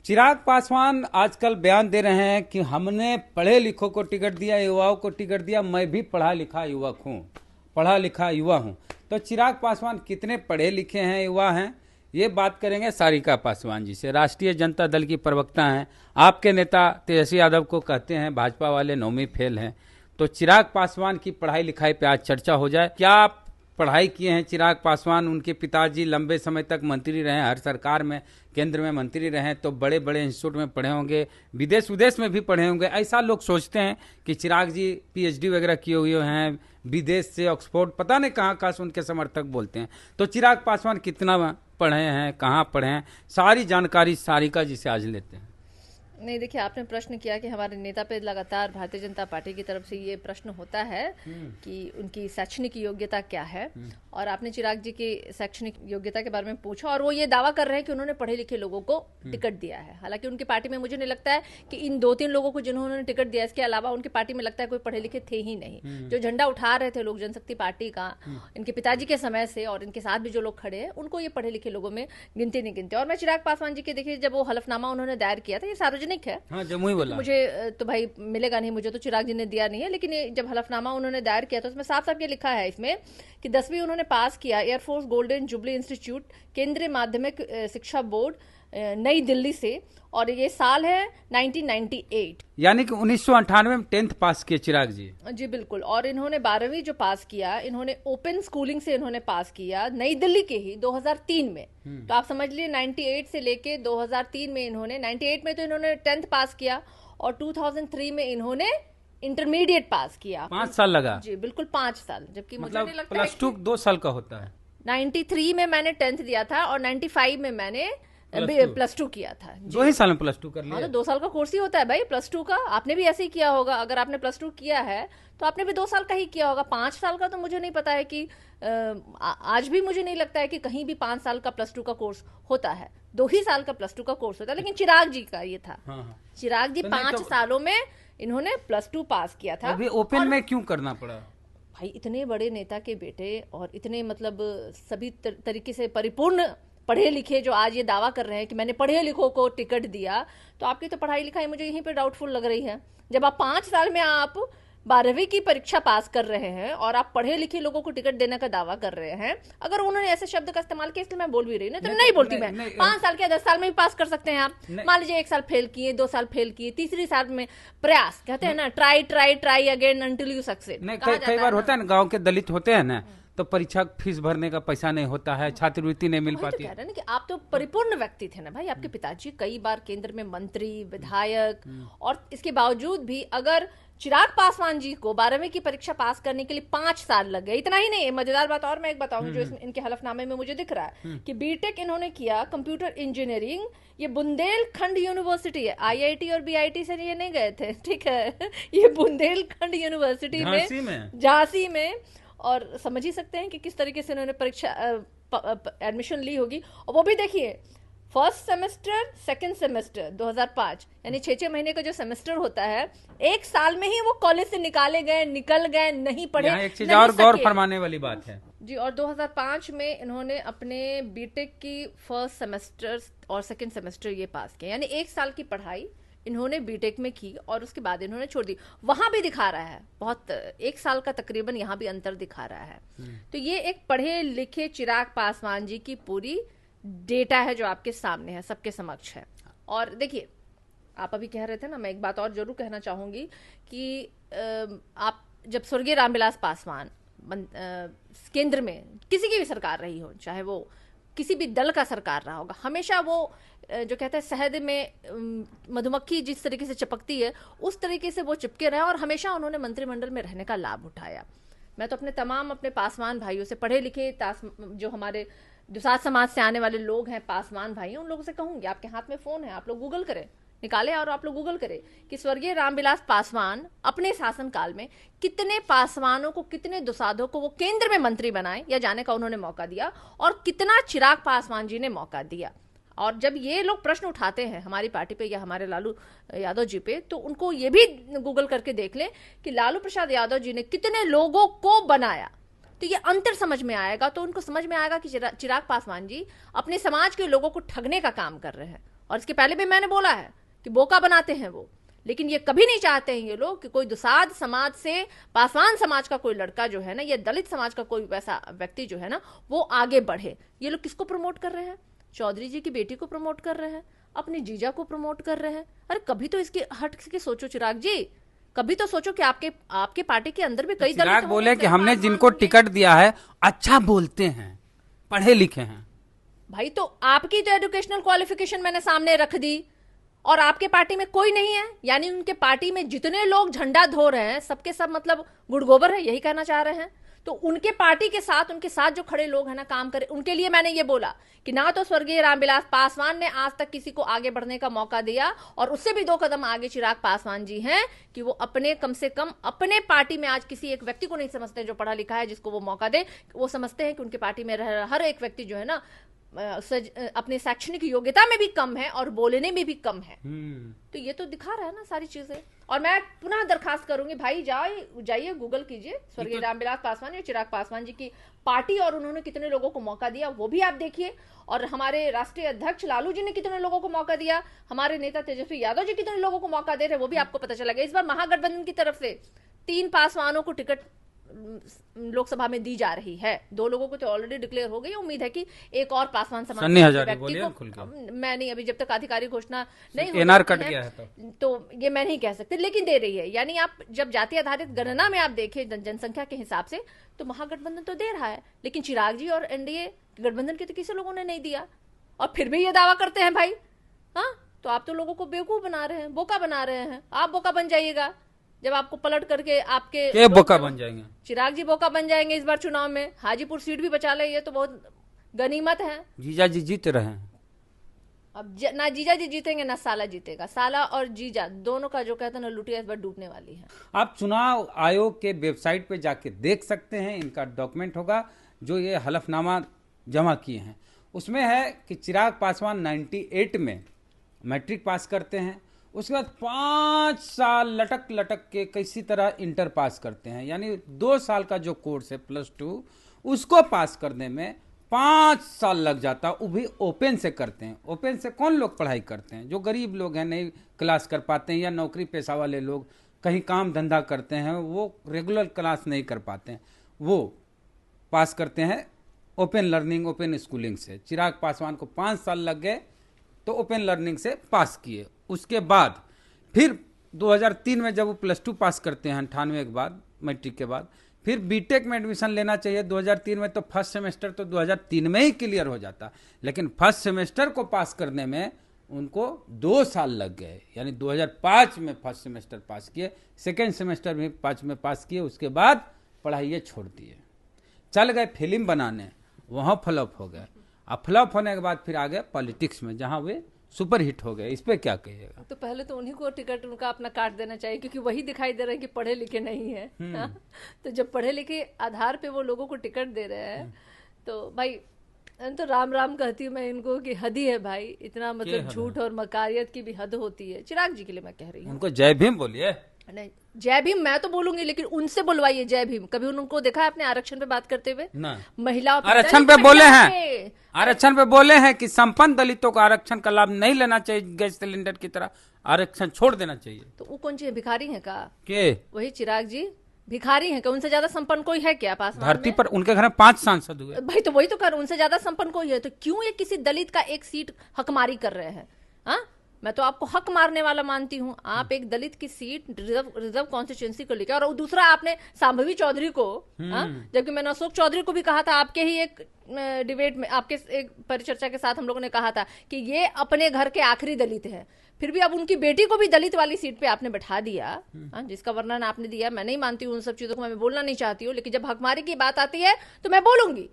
चिराग पासवान आजकल बयान दे रहे हैं कि हमने पढ़े लिखों को टिकट दिया, युवाओं को टिकट दिया, मैं भी पढ़ा लिखा युवक हूँ, पढ़ा लिखा युवा हूँ। तो चिराग पासवान कितने पढ़े लिखे हैं, युवा हैं, ये बात करेंगे सारिका पासवान जी से। राष्ट्रीय जनता दल की प्रवक्ता हैं। आपके नेता तेजस्वी यादव को कहते हैं भाजपा वाले नौवीं फेल हैं। तो चिराग पासवान की पढ़ाई लिखाई पे आज चर्चा हो जाए। क्या आप पढ़ाई किए हैं चिराग पासवान? उनके पिताजी लंबे समय तक मंत्री रहे, हर सरकार में केंद्र में मंत्री रहे, तो बड़े बड़े इंस्टीट्यूट में पढ़े होंगे, विदेश विदेश में भी पढ़े होंगे। ऐसा लोग सोचते हैं कि चिराग जी पीएचडी वगैरह किए हुए हैं, विदेश से ऑक्सफोर्ड पता नहीं कहाँ कहाँ से उनके समर्थक बोलते हैं। तो चिराग पासवान कितना पढ़े हैं, कहाँ पढ़े हैं, सारी जानकारी सारिका जी से आज लेते हैं। नहीं, देखिए, आपने प्रश्न किया कि हमारे नेता पे लगातार भारतीय जनता पार्टी की तरफ से ये प्रश्न होता है कि उनकी शैक्षणिक योग्यता क्या है, और आपने चिराग जी की शैक्षणिक योग्यता के बारे में पूछा और वो ये दावा कर रहे हैं कि उन्होंने पढ़े लिखे लोगों को टिकट दिया है। हालांकि उनकी पार्टी में मुझे नहीं लगता है कि इन 2-3 लोगों को जिन्होंने टिकट दिया, इसके अलावा उनकी पार्टी में लगता है कोई पढ़े लिखे थे ही नहीं। जो झंडा उठा रहे थे लोक जनशक्ति पार्टी का इनके पिताजी के समय से, और इनके साथ भी जो लोग खड़े हैं, उनको ये पढ़े लिखे लोगों में गिनती नहीं गिनते। और मैं चिराग पासवान जी के, देखिए, जब वो हलफनामा उन्होंने दायर किया था, ये सार्वजनिक है। हाँ, जमुई बोला। मुझे तो भाई मिलेगा नहीं, मुझे तो चिराग जी ने दिया नहीं है, लेकिन ये जब हलफनामा उन्होंने दायर किया तो उसमें साफ साफ ये लिखा है इसमें कि 10वीं उन्होंने पास किया एयरफोर्स गोल्डन जुबली इंस्टीट्यूट, केंद्रीय माध्यमिक शिक्षा बोर्ड, नई दिल्ली से, और ये साल है 1998, यानी कि 1998 में 10th पास किए चिराग जी। जी बिल्कुल। और इन्होंने 12वीं जो पास किया, इन्होंने ओपन स्कूलिंग से इन्होंने पास किया, नई दिल्ली के ही 2003 में। तो आप समझ लीजिए 98 से लेके 2003 में इन्होंने, 98 में तो इन्होंने 10th पास किया, और 2003 में इन्होंने इंटरमीडिएट पास किया। 5 साल लगा। जी बिल्कुल, 5 साल। जबकि मुझे नहीं लगता +2 2 साल का होता है। 93 में मैंने 10th दिया था और 95 में मैंने +2 किया था। 2 ही साल में +2 कर लिया। हाँ, तो 2 साल का कोर्स ही होता है भाई +2 का। आपने भी ऐसे ही किया होगा। अगर आपने +2 किया है तो आपने भी 2 साल का ही किया होगा। 5 साल का तो मुझे नहीं पता है कि आज भी मुझे नहीं लगता है कि कहीं भी 5 साल का +2 का कोर्स होता है। 2 ही साल का +2 का कोर्स होता है। लेकिन चिराग जी का ये था। हाँ। चिराग जी 5 सालों में इन्होंने +2 पास किया था। अभी ओपन में क्यों करना पड़ा? भाई, इतने बड़े नेता के बेटे और इतने मतलब सभी तरीके से परिपूर्ण पढ़े लिखे जो आज ये दावा कर रहे हैं कि मैंने पढ़े लिखों को टिकट दिया, तो आपकी तो पढ़ाई लिखाई मुझे यहीं पे डाउटफुल लग रही है। जब आप 5 साल में आप 12वीं की परीक्षा पास कर रहे हैं और आप पढ़े लिखे लोगों को टिकट देने का दावा कर रहे हैं, अगर उन्होंने ऐसे शब्द का इस्तेमाल किया, इसलिए मैं बोल भी रही हूँ, तो नहीं बोलती मैं। 5 साल के 10 साल में भी पास कर सकते हैं आप। मान लीजिए 1 साल फेल किए, 2 साल फेल किए, तीसरी साल में प्रयास, कहते हैं ना, try try try again until you succeed. कई बार होता है ना, गाँव के दलित होते हैं ना, तो परीक्षा फीस भरने का पैसा नहीं होता है, छात्रवृत्ति नहीं मिल पाती। कह रहे हैं ना कि आप तो परिपूर्ण व्यक्ति थे ना भाई। आपके पिताजी कई बार केंद्र में मंत्री, विधायक, और इसके बावजूद भी अगर चिराग पासवान जी को 12वीं की परीक्षा पास करने के लिए 5 साल लग गए। इतना ही नहीं, मजेदार बात और मैं एक बताऊं जो इनके हलफनामे में मुझे दिख रहा है कि बीटेक इन्होंने किया कंप्यूटर इंजीनियरिंग, ये बुंदेलखंड यूनिवर्सिटी है, आईआईटी और बीआईटी से ये नहीं गए थे, ठीक है, ये बुंदेलखंड यूनिवर्सिटी में, झांसी में। और समझ ही सकते हैं कि किस तरीके से उन्होंने परीक्षा एडमिशन ली होगी। और वो भी देखिए, फर्स्ट सेमेस्टर, सेकंड सेमेस्टर 2005, यानी 6-6 महीने का जो सेमेस्टर होता है, 1 साल में ही वो कॉलेज से निकल गए, नहीं पढ़े। एक चीज और गौर फरमाने वाली बात है जी। और 2005 में इन्होंने अपने बीटेक की फर्स्ट सेमेस्टर और सेकंड सेमेस्टर ये पास किया, यानी 1 साल की पढ़ाई इन्होंने बीटेक में की और उसके बाद इन्होंने छोड़ दी। वहां भी दिखा रहा है बहुत, 1 साल का तकरीबन यहाँ भी अंतर दिखा रहा है। तो ये एक पढ़े लिखे चिराग पासवान जी की पूरी डेटा है जो आपके सामने है, सबके समक्ष है। और देखिए, आप अभी कह रहे थे ना, मैं एक बात और जरूर कहना चाहूंगी कि आप जब स्वर्गीय रामविलास पासवान केंद्र में किसी की भी सरकार रही हो, चाहे वो किसी भी दल का सरकार रहा होगा, हमेशा वो जो कहते हैं शहद में मधुमक्खी जिस तरीके से चिपकती है, उस तरीके से वो चिपके रहे, और हमेशा उन्होंने मंत्रिमंडल में रहने का लाभ उठाया। मैं तो अपने पासवान भाइयों से, पढ़े लिखे जो हमारे दुसाध समाज से आने वाले लोग हैं, पासवान भाई, उन लोगों से कहूंगी, आपके हाथ में फोन है, आप लोग गूगल करें, निकाले और आप लोग गूगल करें कि स्वर्गीय रामविलास पासवान अपने शासनकाल में कितने पासवानों को, कितने दुसाधों को वो केंद्र में मंत्री बनाए या जाने का उन्होंने मौका दिया, और कितना चिराग पासवान जी ने मौका दिया। और जब ये लोग प्रश्न उठाते हैं हमारी पार्टी पे या हमारे लालू यादव जी पे, तो उनको ये भी गूगल करके देख लें कि लालू प्रसाद यादव जी ने कितने लोगों को बनाया, तो ये अंतर समझ में आएगा। तो उनको समझ में आएगा कि चिराग पासवान जी अपने समाज के लोगों को ठगने का काम कर रहे हैं। और इसके पहले भी मैंने बोला है कि बोका बनाते हैं वो, लेकिन ये कभी नहीं चाहते हैं ये लोग कि कोई दुसाध समाज से, पासवान समाज का कोई लड़का जो है ना, या दलित समाज का कोई वैसा व्यक्ति जो है ना, वो आगे बढ़े। ये लोग किसको प्रमोट कर रहे हैं? चौधरी जी की बेटी को प्रमोट कर रहे हैं, अपने जीजा को प्रमोट कर रहे हैं। अरे कभी तो इसकी हट के सोचो चिराग जी, कभी तो सोचो कि आपके पार्टी के अंदर भी कई दलित चिराग बोले कि हमने जिनको टिकट दिया है अच्छा बोलते हैं, पढ़े लिखे हैं। भाई तो आपकी तो एजुकेशनल क्वालिफिकेशन मैंने सामने रख दी और आपके पार्टी में कोई नहीं है, यानी उनके पार्टी में जितने लोग झंडा धो रहे हैं सबके सब मतलब गुड़गोबर है, यही कहना चाह रहे हैं। तो उनके पार्टी के साथ, उनके साथ जो खड़े लोग हैं ना, काम करे, उनके लिए मैंने ये बोला कि ना तो स्वर्गीय रामविलास पासवान ने आज तक किसी को आगे बढ़ने का मौका दिया, और उससे भी 2 कदम आगे चिराग पासवान जी हैं कि वो अपने, कम से कम अपने पार्टी में आज किसी एक व्यक्ति को नहीं समझते जो पढ़ा लिखा है जिसको वो मौका दे। वो समझते हैं कि उनके पार्टी में रह हर एक व्यक्ति जो है ना अपने शैक्षणिक योग्यता में भी कम है और बोलने में भी कम है। तो ये तो दिखा रहा है ना सारी चीजें। और मैं पुनः दरखास्त करूंगी, भाई जाइए गूगल कीजिए स्वर्गीय रामविलास पासवान या चिराग पासवान जी की पार्टी और उन्होंने कितने लोगों को मौका दिया वो भी आप देखिए, और हमारे राष्ट्रीय अध्यक्ष लालू जी ने कितने लोगों को मौका दिया, हमारे नेता तेजस्वी यादव जी कितने लोगों को मौका दे रहे, वो भी आपको पता चला गया। इस बार महागठबंधन की तरफ से 3 पासवानों को टिकट लोकसभा में दी जा रही है। 2 लोगों को तो ऑलरेडी डिक्लेयर हो गई, उम्मीद है कि एक और पासवान समाज के व्यक्ति को, मैं नहीं, अभी जब तक आधिकारिक घोषणा नहीं हो एनआर कट गया है तो ये मैं नहीं कह सकती, लेकिन दे रही है। यानी आप जब जाति आधारित गणना में आप देखें जनसंख्या के हिसाब से तो महागठबंधन तो दे रहा है, लेकिन चिराग जी और एनडीए गठबंधन के तो किसी लोगों ने नहीं दिया, और फिर भी ये दावा करते हैं भाई। हाँ, तो आप तो लोगों को बेवकूफ बना रहे हैं, बोका बना रहे हैं। आप बोका बन जाइएगा जब आपको पलट करके आपके बोका बन जाएंगे। चिराग जी बोका बन जाएंगे इस बार चुनाव में। हाजीपुर सीट भी बचा ले, ये तो बहुत गनीमत है। जीजा जी जीत रहे हैं। अब ना जीजा जी जीतेंगे ना साला जीतेगा। साला और जीजा दोनों का जो कहते हैं ना, लुटिया इस बार डूबने वाली है। आप चुनाव आयोग के वेबसाइट पे जाके देख सकते हैं, इनका डॉक्यूमेंट होगा जो ये हलफनामा जमा किए हैं। उसमें है कि चिराग पासवान 98 में मैट्रिक पास करते हैं, उसके बाद 5 साल लटक लटक के किसी तरह इंटर पास करते हैं, यानी 2 साल का जो कोर्स है +2 उसको पास करने में 5 साल लग जाता, वो भी ओपन से करते हैं। ओपन से कौन लोग पढ़ाई करते हैं? जो गरीब लोग हैं, नहीं क्लास कर पाते हैं, या नौकरी पेशा वाले लोग कहीं काम धंधा करते हैं, वो रेगुलर क्लास नहीं कर पाते हैं, वो पास करते हैं ओपन लर्निंग, ओपन स्कूलिंग से। चिराग पासवान को 5 साल लग गए तो ओपन लर्निंग से पास किए। उसके बाद फिर 2003 में जब वो +2 पास करते हैं 98 के बाद, मैट्रिक के बाद, फिर बीटेक में एडमिशन लेना चाहिए 2003 में, तो फर्स्ट सेमेस्टर तो 2003 में ही क्लियर हो जाता, लेकिन फर्स्ट सेमेस्टर को पास करने में उनको 2 साल लग गए। यानी 2005 में फर्स्ट सेमेस्टर पास किए, सेकेंड सेमेस्टर भी 5 में पास किए, उसके बाद पढ़ाई छोड़ दिए, चल गए फिल्म बनाने, वहाँ फ्लॉप हो गए। अब फ्लॉप होने के बाद फिर आ गए पॉलिटिक्स में, जहाँ वे सुपर हिट हो गए। इस पे क्या कहिएगा? तो पहले तो उन्हीं को टिकट उनका अपना काट देना चाहिए, क्योंकि वही दिखाई दे रहा है कि पढ़े लिखे नहीं है। तो जब पढ़े लिखे आधार पे वो लोगों को टिकट दे रहे हैं, तो भाई तो राम राम कहती हूँ मैं इनको कि हद ही है भाई, इतना मतलब झूठ और मकारियत की भी हद होती है। चिराग जी के लिए मैं कह रही हूँ, उनको जय भीम बोलिए। नहीं, जय भीम मैं तो बोलूंगी, लेकिन उनसे बुलवाइए जय भीम। कभी उनको देखा है अपने आरक्षण पे बात करते हुए? महिला आरक्षण पे बोले हैं, आरक्षण पे बोले हैं कि संपन्न दलितों को आरक्षण का लाभ नहीं लेना चाहिए, गैस सिलेंडर की तरह आरक्षण छोड़ देना चाहिए। तो वो कौन सी भिखारी है का? के वही चिराग जी भिखारी हैं क्या? उनसे ज्यादा संपन्न कोई है क्या पास धरती पर? उनके घर में 5 सांसद हुए भाई, तो वही तो कर, उनसे ज्यादा संपन्न कोई है तो क्यों ये किसी दलित का एक सीट हकमारी कर रहे हैं? हाँ, मैं तो आपको हक मारने वाला मानती हूँ। आप एक दलित की सीट रिजर्व कॉन्स्टिट्यूंसी को लेकर, और दूसरा आपने सांभवी चौधरी को, जबकि मैंने अशोक चौधरी को भी कहा था आपके ही एक डिबेट में, आपके एक परिचर्चा के साथ हम लोगों ने कहा था कि ये अपने घर के आखिरी दलित है, फिर भी अब उनकी बेटी को भी दलित वाली सीट पे आपने बैठा दिया, जिसका वर्णन आपने दिया। मैं नहीं मानती हूँ उन सब चीजों को, मैं बोलना नहीं चाहती हूँ, लेकिन जब हकमारी की बात आती है तो मैं बोलूंगी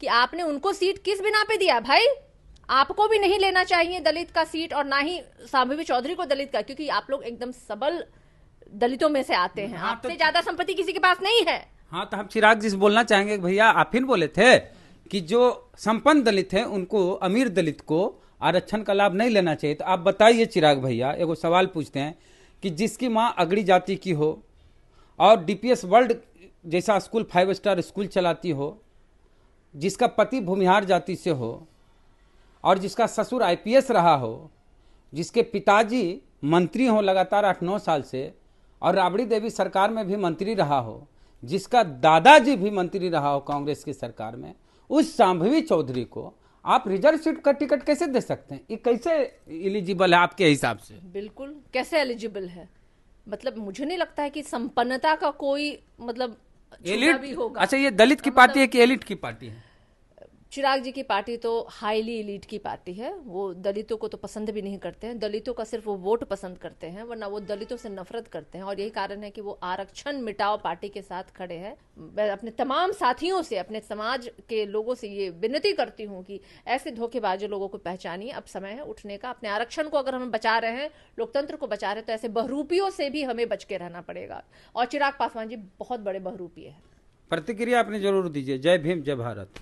कि आपने उनको सीट किस बिना पे दिया? भाई आपको भी नहीं लेना चाहिए दलित का सीट, और ना ही सांभवी चौधरी को दलित का, क्योंकि आप लोग एकदम सबल दलितों में से आते हैं। हाँ, आपसे ज्यादा संपत्ति किसी के पास नहीं है। हाँ, तो हम चिराग जी से बोलना चाहेंगे भैया, आप ही बोले थे कि जो संपन्न दलित है उनको, अमीर दलित को आरक्षण का लाभ नहीं लेना चाहिए। तो आप बताइए चिराग भैया, एगो सवाल पूछते हैं कि जिसकी माँ अगड़ी जाति की हो और DPS वर्ल्ड जैसा स्कूल 5 स्टार स्कूल चलाती हो, जिसका पति भूमिहार जाति से हो और जिसका ससुर IPS रहा हो, जिसके पिताजी मंत्री हो लगातार 8-9 साल से, और राबड़ी देवी सरकार में भी मंत्री रहा हो, जिसका दादाजी भी मंत्री रहा हो कांग्रेस की सरकार में, उस शांभवी चौधरी को आप रिजर्व सीट का टिकट कैसे दे सकते हैं? ये कैसे एलिजिबल है आपके हिसाब से? बिल्कुल कैसे एलिजिबल है, मतलब मुझे नहीं लगता है कि संपन्नता का कोई मतलब छूटा एलिट भी होगा। अच्छा, ये दलित की पार्टी है कि एलिट की पार्टी है? चिराग जी की पार्टी तो हाईली एलीट की पार्टी है। वो दलितों को तो पसंद भी नहीं करते हैं, दलितों का सिर्फ वो वोट पसंद करते हैं, वरना वो दलितों से नफरत करते हैं। और यही कारण है कि वो आरक्षण मिटाओ पार्टी के साथ खड़े हैं। मैं अपने तमाम साथियों से, अपने समाज के लोगों से ये विनती करती हूँ कि ऐसे धोखेबाज लोगों को पहचानिए। अब समय है उठने का। अपने आरक्षण को अगर हम बचा रहे हैं, लोकतंत्र को बचा रहे हैं, तो ऐसे बहरूपियों से भी हमें बच के रहना पड़ेगा। और चिराग पासवान जी बहुत बड़े बहरूपी है। प्रतिक्रिया अपनी जरूर दीजिए। जय भीम, जय भारत।